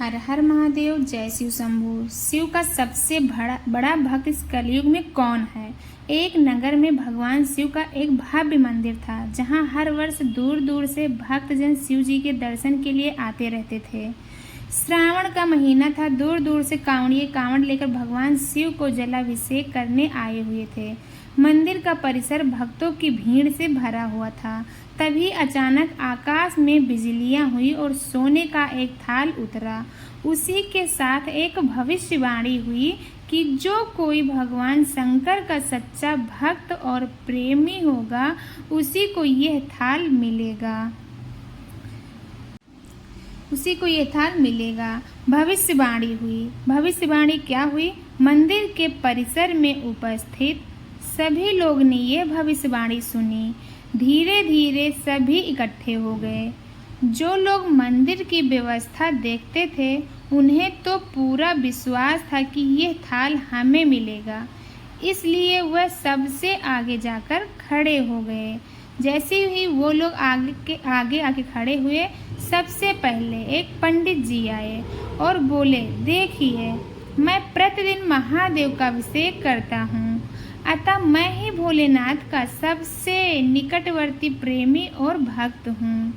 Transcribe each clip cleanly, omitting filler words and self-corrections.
हर हर महादेव। जय शिव शंभू। शिव का सबसे बड़ा भक्त इस कलयुग में कौन है? एक नगर में भगवान शिव का एक भव्य मंदिर था, जहां हर वर्ष दूर दूर से भक्तजन शिव जी के दर्शन के लिए आते रहते थे। श्रावण का महीना था। दूर दूर से कांवड़िए कांवड़ लेकर भगवान शिव को जलाभिषेक करने आए हुए थे। मंदिर का परिसर भक्तों की भीड़ से भरा हुआ था। तभी अचानक आकाश में बिजलियां हुई और सोने का एक थाल उतरा। उसी के साथ एक भविष्यवाणी हुई कि जो कोई भगवान शंकर का सच्चा भक्त और प्रेमी होगा, उसी को यह थाल मिलेगा। भविष्यवाणी हुई। भविष्यवाणी क्या हुई? मंदिर के परिसर में उपस्थित सभी लोग ने यह भविष्यवाणी सुनी। धीरे धीरे सभी इकट्ठे हो गए। जो लोग मंदिर की व्यवस्था देखते थे, उन्हें तो पूरा विश्वास था कि यह थाल हमें मिलेगा, इसलिए वह सबसे आगे जाकर खड़े हो गए। जैसे ही वो लोग आगे आके खड़े हुए, सबसे पहले एक पंडित जी आए और बोले, देखिए, मैं प्रतिदिन महादेव का अभिषेक करता हूँ, अतः मैं ही भोलेनाथ का सबसे निकटवर्ती प्रेमी और भक्त हूँ,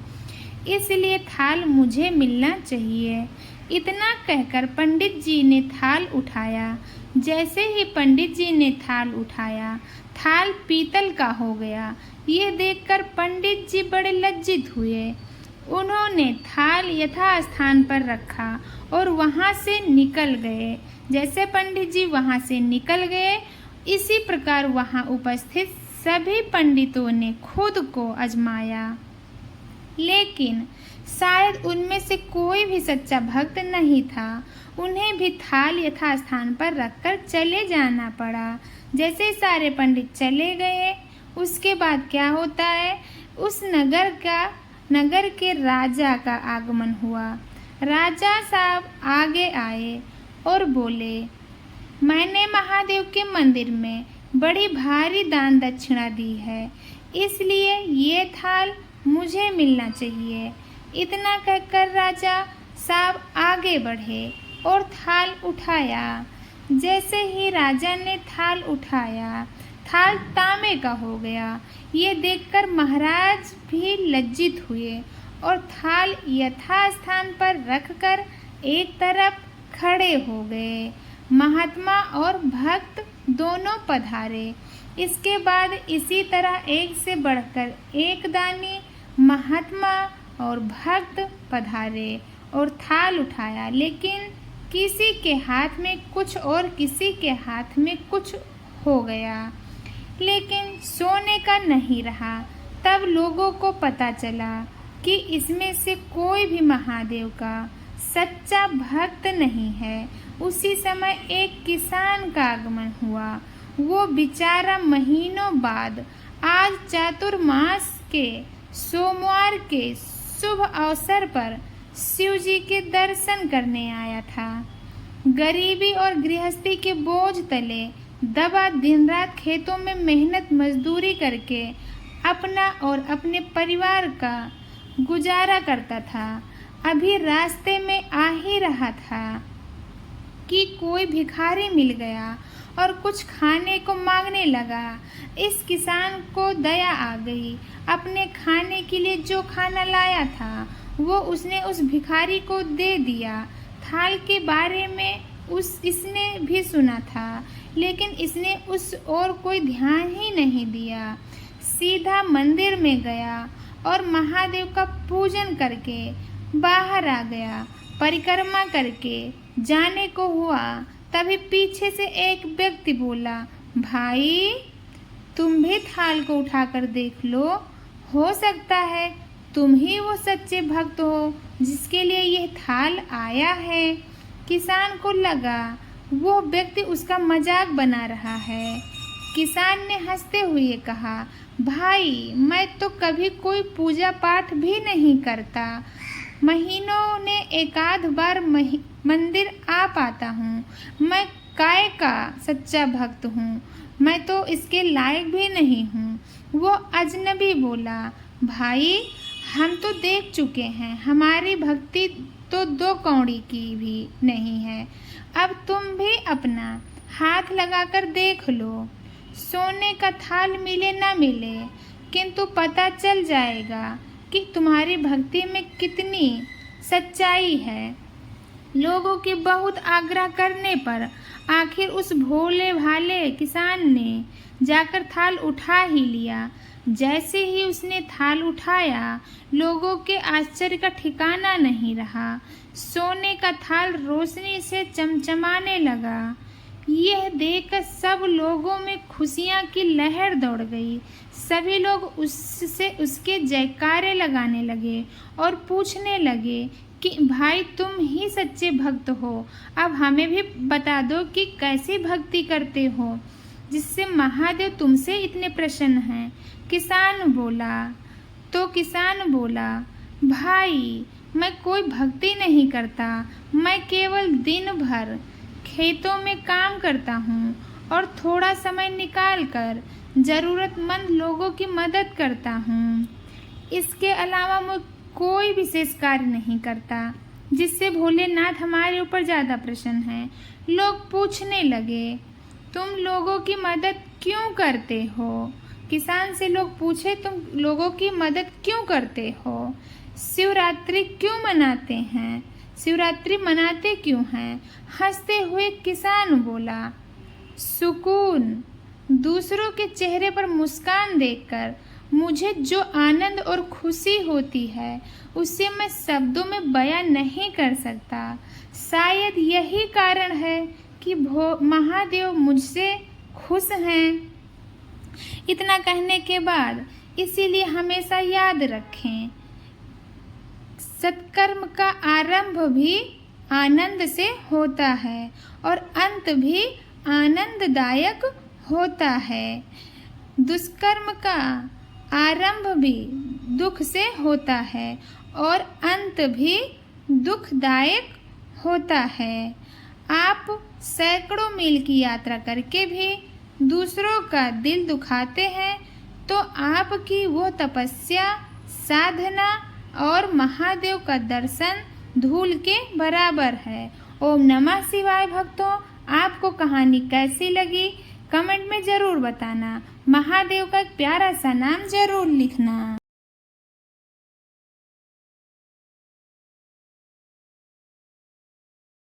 इसलिए थाल मुझे मिलना चाहिए। इतना कहकर पंडित जी ने थाल उठाया। जैसे ही पंडित जी ने थाल उठाया, थाल पीतल का हो गया। ये देखकर पंडित जी बड़े लज्जित हुए। उन्होंने थाल यथास्थान पर रखा और वहाँ से निकल गए। जैसे पंडित जी वहाँ से निकल गए, इसी प्रकार वहाँ उपस्थित सभी पंडितों ने खुद को आजमाया, लेकिन शायद उनमें से कोई भी सच्चा भक्त नहीं था। उन्हें भी थाल यथास्थान पर रखकर चले जाना पड़ा। जैसे सारे पंडित चले गए, उसके बाद क्या होता है, उस नगर के राजा का आगमन हुआ। राजा साहब आगे आए और बोले, मैंने महादेव के मंदिर में बड़ी भारी दान दक्षिणा दी है, इसलिए ये थाल मुझे मिलना चाहिए। इतना कहकर राजा साहब आगे बढ़े और थाल उठाया। जैसे ही राजा ने थाल उठाया, थाल तांबे का हो गया। ये देखकर महाराज भी लज्जित हुए और थाल यथास्थान पर रखकर एक तरफ खड़े हो गए। महात्मा और भक्त दोनों पधारे। इसके बाद इसी तरह एक से बढ़कर एक दानी, महात्मा और भक्त पधारे और थाल उठाया, लेकिन किसी के हाथ में कुछ और किसी के हाथ में कुछ हो गया, लेकिन सोने का नहीं रहा। तब लोगों को पता चला कि इसमें से कोई भी महादेव का सच्चा भक्त नहीं है। उसी समय एक किसान का आगमन हुआ। वो बेचारा महीनों बाद आज चातुर्मास के सोमवार के शुभ अवसर पर शिव जी के दर्शन करने आया था। गरीबी और गृहस्थी के बोझ तले दबा दिन रात खेतों में मेहनत मजदूरी करके अपना और अपने परिवार का गुजारा करता था। अभी रास्ते में आ ही रहा था कि कोई भिखारी मिल गया और कुछ खाने को मांगने लगा। इस किसान को दया आ गई। अपने खाने के लिए जो खाना लाया था, वो उसने उस भिखारी को दे दिया। थाल के बारे में इसने भी सुना था, लेकिन इसने उस ओर कोई ध्यान ही नहीं दिया। सीधा मंदिर में गया और महादेव का पूजन करके बाहर आ गया। परिक्रमा करके जाने को हुआ, तभी पीछे से एक व्यक्ति बोला, भाई, तुम भी थाल को उठाकर देख लो, हो सकता है तुम ही वो सच्चे भक्त हो जिसके लिए यह थाल आया है। किसान को लगा वो व्यक्ति उसका मजाक बना रहा है। किसान ने हंसते हुए कहा, भाई, मैं तो कभी कोई पूजा पाठ भी नहीं करता, महीनों ने एकाध बार मंदिर आ पाता हूँ। मैं काय का सच्चा भक्त हूँ, मैं तो इसके लायक भी नहीं हूँ। वो अजनबी बोला, भाई, हम तो देख चुके हैं, हमारी भक्ति तो 2 कौड़ी की भी नहीं है। अब तुम भी अपना हाथ लगाकर देख लो। सोने का थाल मिले न मिले, किंतु पता चल जाएगा कि तुम्हारी भक्ति में कितनी सच्चाई है। लोगों के बहुत आग्रह करने पर आखिर उस भोले भाले किसान ने जाकर थाल उठा ही लिया। जैसे ही उसने थाल उठाया, लोगों के आश्चर्य का ठिकाना नहीं रहा। सोने का थाल रोशनी से चमचमाने लगा। यह देखकर सब लोगों में खुशियां की लहर दौड़ गई। सभी लोग उसके जयकारे लगाने लगे और पूछने लगे कि भाई तुम ही सच्चे भक्त हो, अब हमें भी बता दो कि कैसी भक्ति करते हो जिससे महादेव तुमसे इतने प्रसन्न हैं। किसान बोला, भाई मैं कोई भक्ति नहीं करता, मैं केवल दिन भर खेतों में काम करता हूँ और थोड़ा समय निकालकर जरूरतमंद लोगों की मदद करता हूँ। इसके अलावा मैं कोई विशेष कार्य नहीं करता जिससे भोलेनाथ हमारे ऊपर ज़्यादा प्रसन्न है। लोग पूछने लगे, तुम लोगों की मदद क्यों करते हो? किसान से लोग पूछे, तुम लोगों की मदद क्यों करते हो? शिवरात्रि क्यों मनाते हैं? शिवरात्रि मनाते क्यों हैं? हंसते हुए किसान बोला, सुकून। दूसरों के चेहरे पर मुस्कान देखकर मुझे जो आनंद और खुशी होती है उसे मैं शब्दों में बयां नहीं कर सकता। शायद यही कारण है कि महादेव मुझसे खुश हैं। इतना कहने के बाद इसीलिए हमेशा याद रखें, सत्कर्म का आरंभ भी आनंद से होता है और अंत भी आनंददायक होता है। दुष्कर्म का आरंभ भी दुख से होता है और अंत भी दुखदायक होता है। आप सैकड़ों मील की यात्रा करके भी दूसरों का दिल दुखाते हैं तो आपकी वो तपस्या, साधना और महादेव का दर्शन धूल के बराबर है। ओम नमः शिवाय। भक्तों, आपको कहानी कैसी लगी कमेंट में ज़रूर बताना। महादेव का एक प्यारा सा नाम ज़रूर लिखना।